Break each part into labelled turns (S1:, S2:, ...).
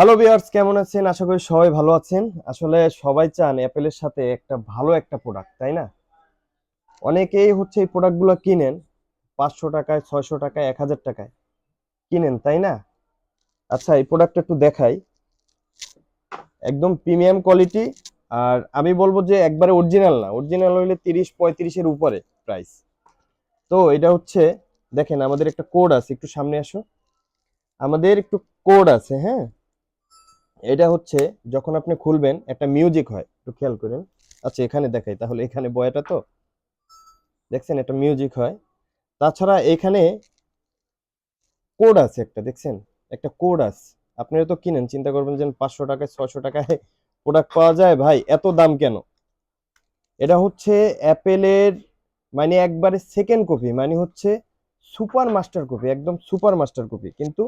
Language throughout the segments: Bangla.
S1: হ্যালো ভিউয়ার্স, কেমন আছেন? আশা করি সবাই ভালো আছেন। আসলে সবাই চান অ্যাপেলের সাথে একটা ভালো একটা প্রোডাক্ট, তাই না? অনেকেই হচ্ছে এই প্রোডাক্টগুলো কিনেন 500 টাকায়, 600 টাকায়, 1000 টাকায় কিনেন, তাই না? আচ্ছা, এই প্রোডাক্টটা একটু দেখাই। একদম প্রিমিয়াম কোয়ালিটি। আর আমি বলবো যে একবারে অরিজিনাল না, অরিজিনাল হইলে 30-35 এর উপরে প্রাইস। তো এটা হচ্ছে, দেখেন আমাদের একটা কোড আছে, একটু সামনে আসো। আমাদের একটু কোড আছে, হ্যাঁ। এটা হচ্ছে যখন আপনি খুলবেন একটা মিউজিক হয়, একটু খেয়াল করেন। আচ্ছা, এখানে দেখাই তাহলে, এখানে বয়াটা তো দেখছেন, একটা মিউজিক হয়। তাছাড়া এখানে কোড আছে একটা, দেখছেন একটা কোড আছে। আপনারা তো কিনেন, চিন্তা করবেন যে 500 টাকায় 600 টাকায় প্রোডাক্ট পাওয়া যায়, ভাই এত দাম কেন? এটা হচ্ছে অ্যাপেলের, মানে একবারে সেকেন্ড কপি, মানে হচ্ছে সুপার মাস্টার কপি, একদম সুপার মাস্টার কপি। কিন্তু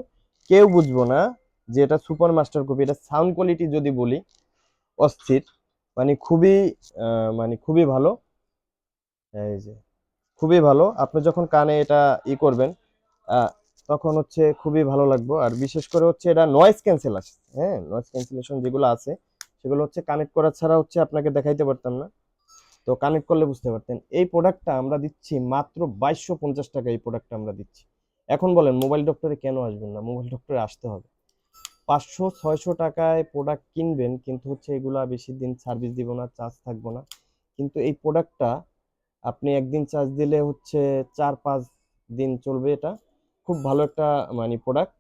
S1: কেউ বুঝবো না যে এটা সুপার মাস্টার কপি। এটা সাউন্ড কোয়ালিটি যদি বলি, অস্থির, মানে খুবই মানে খুবই ভালো। এই যে খুবই ভালো, আপনি যখন কানে এটা করবেন আহ, তখন হচ্ছে খুবই ভালো লাগবে। আর বিশেষ করে হচ্ছে এটা নয়েজ ক্যান্সেল আছে, হ্যাঁ, নয়েজ ক্যান্সেলেশন যেগুলো আছে সেগুলো হচ্ছে কানেক্ট করা ছাড়া হচ্ছে আপনাকে দেখাইতে পারতাম না। তো কানেক্ট করলে বুঝতে পারতেন। এই প্রোডাক্টটা আমরা দিচ্ছি মাত্র 2250 টাকা। এই প্রোডাক্টটা আমরা দিচ্ছি। এখন বলেন মোবাইল ডক্টরে কেন আসবেন না? মোবাইল ডক্টরে আসতে হবে। 500-600 টাকায় প্রোডাক্ট কিনবেন, কিন্তু হচ্ছে এগুলা বেশি দিন সার্ভিস দিব না, চার্জ থাকবো না। কিন্তু এই প্রোডাক্টটা আপনি একদিন চার্জ দিলে হচ্ছে 4-5 দিন চলবে। এটা খুব ভালো একটা মানে প্রোডাক্ট।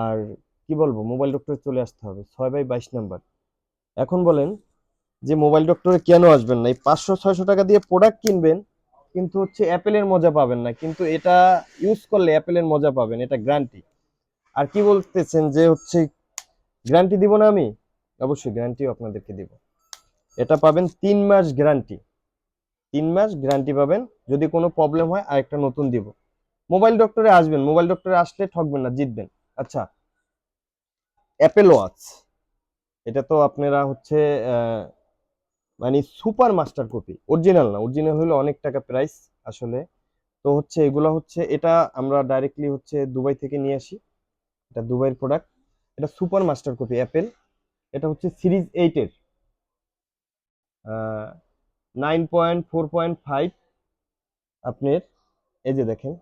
S1: আর কি বলবো, মোবাইল ডক্টরে চলে আসতে হবে 6/22 নাম্বার। এখন বলেন যে মোবাইল ডক্টরে কেন আসবেন না? এই 500-600 টাকা দিয়ে প্রোডাক্ট কিনবেন, কিন্তু হচ্ছে অ্যাপেলের মজা পাবেন না। কিন্তু এটা ইউজ করলে অ্যাপেলের মজা পাবেন, এটা গ্যারান্টি। আর কি বলতেছেন যে হচ্ছে গ্যারান্টি দিব না আমি? অবশ্যই গ্যারান্টিও আপনাদেরকে দিব। এটা পাবেন 3 মাস গ্যারান্টি। 3 মাস গ্যারান্টি পাবেন। যদি কোনো প্রবলেম হয় আরেকটা নতুন দিব। মোবাইল ডক্টরে আসবেন, মোবাইল ডক্টরে আসলে ঠকবেন না, জিতবেন। আচ্ছা, অ্যাপেল ওয়াচ, এটা তো আপনারা হচ্ছে আহ, মানে সুপার মাস্টার কপি, অরিজিনাল না। অরিজিনাল হলে অনেক টাকা প্রাইস আসলে। তো হচ্ছে এগুলা হচ্ছে, এটা আমরা ডাইরেক্টলি হচ্ছে দুবাই থেকে নিয়ে আসি। এটা দুবাইয়ের প্রোডাক্ট। এটা সুপার মাস্টার কপি অ্যাপেল। এটা হচ্ছে সিরিজ 8 এর 9.4.5 আপনার। এই যে দেখেন,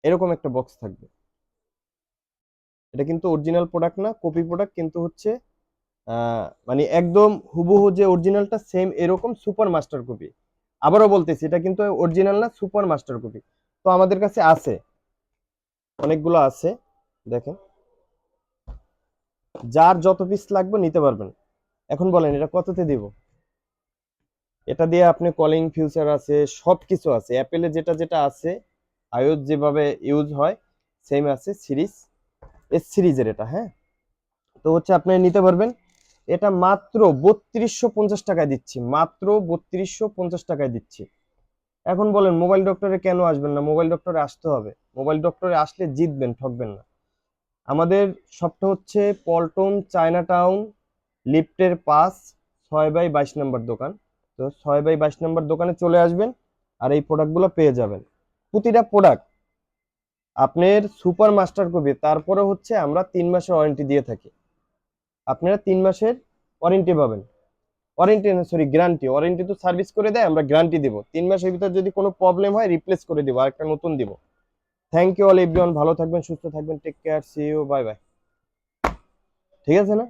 S1: এরকম একটা বক্স থাকবে। এটা কিন্তু অরিজিনাল প্রোডাক্ট না, কপি প্রোডাক্ট। কিন্তু হচ্ছে মানে একদম হুবহু যে অরিজিনালটা সেম এরকম সুপার মাস্টার কপি। আবারও বলতেছি, এটা কিন্তু অরিজিনাল না, সুপার মাস্টার কপি। তো আমাদের কাছে আছে, অনেকগুলো আছে, দেখেন। যার যত পিস লাগবে নিতে পারবেন। এখন বলেন এটা কততে দিব? এটা দিয়ে আপনি কলিং ফিউচার আছে, সবকিছু আছে অ্যাপেলে, যেটা যেটা আছে আইওএস যেভাবে ইউজ হয় সেম আছে। সিরিজের এটা, হ্যাঁ। তো হচ্ছে আপনি নিতে পারবেন। এটা মাত্র 3250 টাকায় দিচ্ছি, মাত্র 3250 টাকায় দিচ্ছি। এখন বলেন মোবাইল ডক্টরে কেন আসবেন না? মোবাইল ডক্টরে আসতে হবে। মোবাইল ডক্টরে আসলে জিতবেন, ঠকবেন না। আমাদের শপটা হচ্ছে পল্টন চায়না টাউন, লিফটের পাস, 6/22 নম্বর দোকান। তো 6/22 নম্বর দোকানে চলে আসবেন, আর এই প্রোডাক্টগুলো পেয়ে যাবেন। প্রতিটা প্রোডাক্ট আপনার সুপার মাস্টার কপি। তারপরে হচ্ছে আমরা 3 মাসের ওয়ারেন্টি দিয়ে থাকি। আপনারা 3 মাসের ওয়ারেন্টি পাবেন। ওয়ারেন্টি না, সরি, গ্যারান্টি। ওয়ারেন্টি তো সার্ভিস করে দেয়, আমরা গ্যারান্টি দিব। 3 মাসের ভিতর যদি কোনো প্রবলেম হয় রিপ্লেস করে দিব, আরেকটা নতুন দিব। থ্যাংক ইউ অল এভরিওয়ান, ভালো থাকবেন, সুস্থ থাকবেন, take care, see you, bye bye. ঠিক আছে না?